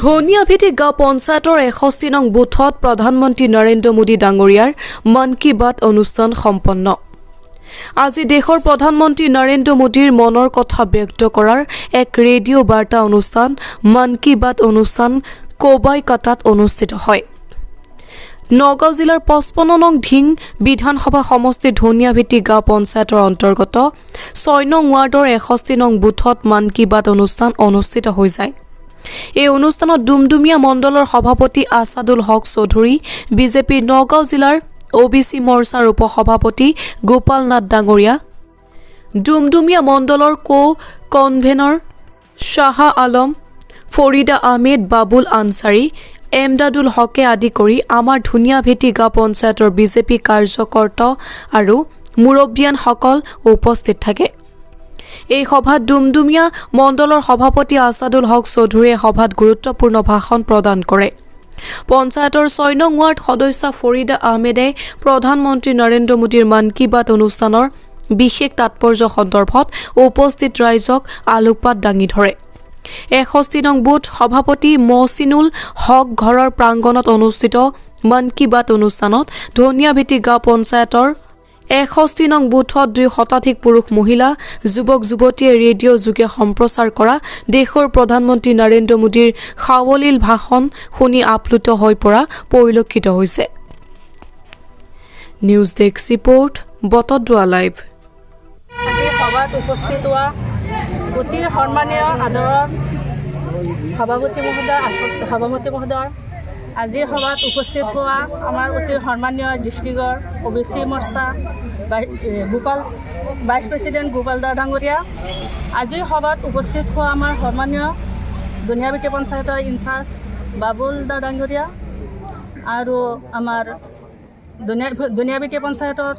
ধনিয়াভিটি গাঁও পঞ্চায়তৰ ৬১ নং বুথত প্ৰধানমন্ত্ৰী নৰেন্দ্ৰ মোদী ডাঙৰীয়াৰ মন কী বাত অনুষ্ঠান সম্পন্ন। আজি দেশৰ প্ৰধানমন্ত্ৰী নৰেন্দ্ৰ মোদীৰ মনৰ কথা ব্যক্ত কৰাৰ এক ৰেডিঅ' বাৰ্তা অনুষ্ঠান মন কী বাত অনুষ্ঠান কোবাইকাটাত অনুষ্ঠিত হয়। নগাঁও জিলাৰ ৫৫ নং ঢিং বিধানসভা সমষ্টিৰ ধনিয়াভিটি গাঁও পঞ্চায়তৰ অন্তৰ্গত ৬ নং ৱাৰ্ডৰ ৬১ নং বুথত মন কী বাত অনুষ্ঠান অনুষ্ঠিত হৈ যায়। এই অনুষ্ঠানত ডুমডুমিয়া মণ্ডলৰ সভাপতি আছাদুল হক চৌধুৰী, বিজেপিৰ নগাঁও জিলাৰ OBC মৰ্চাৰ উপসভাপতি গোপাল নাথ ডাঙৰীয়া, ডুমডুমিয়া মণ্ডলৰ কনভেনৰ শ্বাহ আলম, ফৰিদা আহমেদ, বাবুল আনচাৰী, এমদাদুল হকে আদি কৰি আমাৰ ধনিয়াভিটি গাঁও পঞ্চায়তৰ বিজেপি কাৰ্যকৰ্তা আৰু মুৰব্বীয়ানসকল উপস্থিত থাকে। এই সভাত ডুমডুমিয়া মণ্ডলৰ সভাপতি আছাদুল হক চৌধুৰীয়ে সভাত গুৰুত্বপূৰ্ণ ভাষণ প্ৰদান কৰে। পঞ্চায়তৰ ৬ নং ৱাৰ্ড সদস্য ফৰিদা আহমেদে প্ৰধানমন্ত্ৰী নৰেন্দ্ৰ মোদীৰ মন কী বাত অনুষ্ঠানৰ বিশেষ তাৎপৰ্য সন্দৰ্ভত উপস্থিত ৰাইজক আলোকপাত দাঙি ধৰে। ৬১ নং বুথ সভাপতি মহচিনুল হক ঘৰৰ প্ৰাংগণত অনুষ্ঠিত মন কী বাত অনুষ্ঠানত ধনিয়াভিটি গাঁও পঞ্চায়তৰ ৬১ নং বুথত ২ শতাধিক পুৰুষ মহিলা যুৱক যুৱতীয়ে ৰেডিঅ' যোগে সম্প্ৰচাৰ কৰা দেশৰ প্ৰধানমন্ত্ৰী নৰেন্দ্ৰ মোদীৰ সাৱলীল ভাষণ শুনি আপ্লুত হৈ পৰা পৰিলক্ষিত হৈছে। News desk report, Batadrowa live. আজি সভাত উপস্থিত হোৱা অতি সন্মানীয় আদৰৰ সভাপতি মহোদয়, আজিৰ সভাত উপস্থিত হোৱা আমাৰ অতি সন্মানীয় ডিষ্ট্ৰিক্টৰ OBC মৰ্চা ভাইচ প্ৰেচিডেণ্ট গোপাল দা ডাঙৰীয়া, আজিৰ সভাত উপস্থিত হোৱা আমাৰ সন্মানীয় ধনিয়াভিটি পঞ্চায়তৰ ইনচাৰ্জ বাবুল দা ডাঙৰীয়া আৰু আমাৰ ধনিয়াভিটি পঞ্চায়তৰ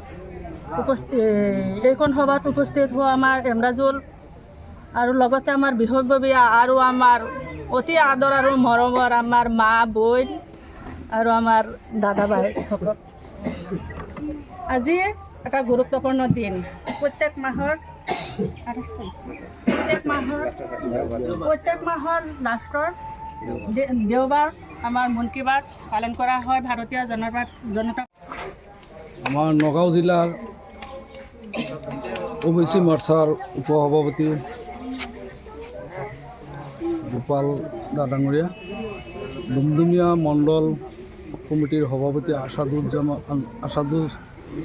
এইখন সভাত উপস্থিত হোৱা আমাৰ এমৰাজুল আৰু লগতে আমাৰ বিহববীয়া আৰু আমাৰ অতি আদৰ আৰু মৰমৰ আমাৰ মা বৈ আৰু আমাৰ দাদা বাইসকল। আজি এটা গুৰুত্বপূৰ্ণ দিন। প্ৰত্যেক মাহৰ লাষ্টৰ দেওবাৰ আমাৰ মন কী বাত পালন কৰা হয় ভাৰতীয় জনতা। আমাৰ নগাঁও জিলাৰ OBC মৰ্চাৰ উপসভাপতি গোপাল দা ডাঙৰীয়া, ডুমডুমিয়া মণ্ডল কমিটিৰ সভাপতি আছাদুল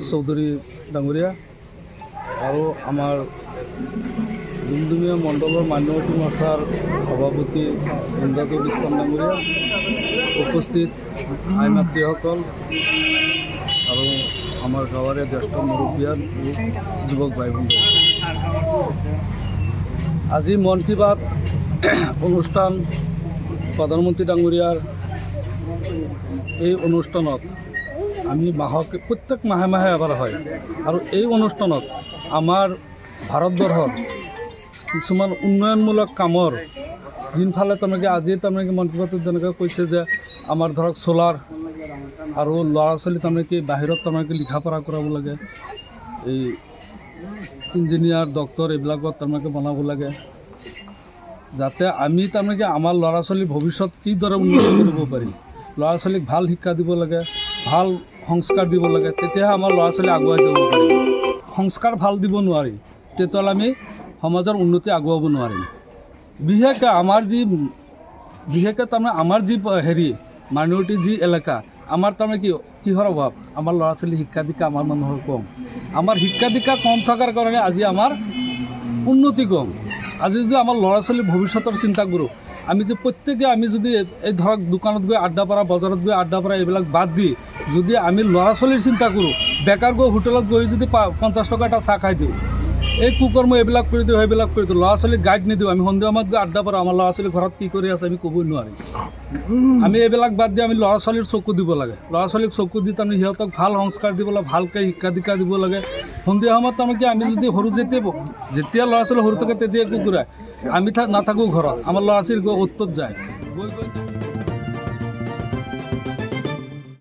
চৌধুৰী ডাঙৰীয়া আৰু আমাৰ ডুমডুমিয়া মণ্ডলৰ মাইনৰিটি মৰ্চাৰ সভাপতি এমদাদুল ইছলাম ডাঙৰীয়া, উপস্থিত আই মাতৃসকল আৰু আমাৰ গাঁৱৰে জ্যেষ্ঠ মুৰব্বীয়ান যুৱক ভাই বন্ধু, আজি মন কী বাত অনুষ্ঠান প্ৰধানমন্ত্ৰী ডাঙৰীয়াৰ এই অনুষ্ঠানত আমি প্ৰত্যেক মাহে মাহে এবাৰ হয় আৰু এই অনুষ্ঠানত আমাৰ ভাৰতবৰ্ষৰ কিছুমান উন্নয়নমূলক কামৰ যোনফালে তাৰমানে আজি তাৰমানে মন কী বাতত যেনেকৈ কৈছে যে আমাৰ ধৰক চ'লাৰ আৰু ল'ৰা ছোৱালী তাৰমানে বাহিৰত তাৰমানে লিখা পঢ়া কৰাব লাগে, এই ইঞ্জিনিয়াৰ ডক্টৰ এইবিলাকত তাৰমানে বনাব লাগে, যাতে আমি তাৰমানে আমাৰ ল'ৰা ছোৱালীৰ ভৱিষ্যত কিদৰে উন্নতি কৰিব পাৰিম। ল'ৰা ছোৱালীক ভাল শিক্ষা দিব লাগে, ভাল সংস্কাৰ দিব লাগে, তেতিয়াহে আমাৰ ল'ৰা ছোৱালী আগুৱাই যাব পাৰিব। সংস্কাৰ ভাল দিব নোৱাৰি তেতিয়াহ'লে আমি সমাজৰ উন্নতি আগুৱাব নোৱাৰিম। বিশেষকৈ তাৰমানে আমাৰ যি মাইনৰিটি যি এলেকা, আমাৰ তাৰমানে কিহৰ অভাৱ, আমাৰ ল'ৰা ছোৱালী শিক্ষা দীক্ষা আমাৰ মানুহৰ কম। আমাৰ শিক্ষা দীক্ষা কম থকাৰ কাৰণে আজি আমাৰ উন্নতি কম। আজি যদি আমাৰ ল'ৰা ছোৱালীৰ ভৱিষ্যতৰ চিন্তা কৰোঁ, আমি যে প্ৰত্যেকে আমি যদি এই ধৰক দোকানত গৈ আড্ডা পৰা, বজাৰত গৈ আড্ডা পৰা এইবিলাক বাদ দি যদি আমি ল'ৰা ছোৱালীৰ চিন্তা কৰোঁ, বেকাৰ গৈ হোটেলত গৈ যদি 50 টকা এটা চাহ খাই দিওঁ, এই কুকৰ্ম এইবিলাক কৰি দিওঁ, সেইবিলাক কৰি দিওঁ, ল'ৰা ছোৱালীক গাইড নিদিওঁ, আমি সন্ধিয়া সময়ত গৈ আড্ডা পৰা আমাৰ ল'ৰা ছোৱালী ঘৰত কি কৰি আছে আমি ক'বই নোৱাৰিম। আমি এইবিলাক বাদ দি আমি ল'ৰা ছোৱালীৰ চকু দিব লাগে, ল'ৰা ছোৱালীক চকু দি তাৰমানে সিহঁতক ভাল সংস্কাৰ দিব লাগে, ভালকৈ শিক্ষা দীক্ষা দিব লাগে। সন্ধিয়া সময়ত তাৰমানে আমি যদি সৰু যেতিয়া ল'ৰা ছোৱালী সৰু থাকে তেতিয়া একো ঘূৰাই আমি নাথাকোঁ ঘৰত, আমাৰ ল'ৰা ছোৱালী গৈ অ'ত ত'ত যায়, গৈ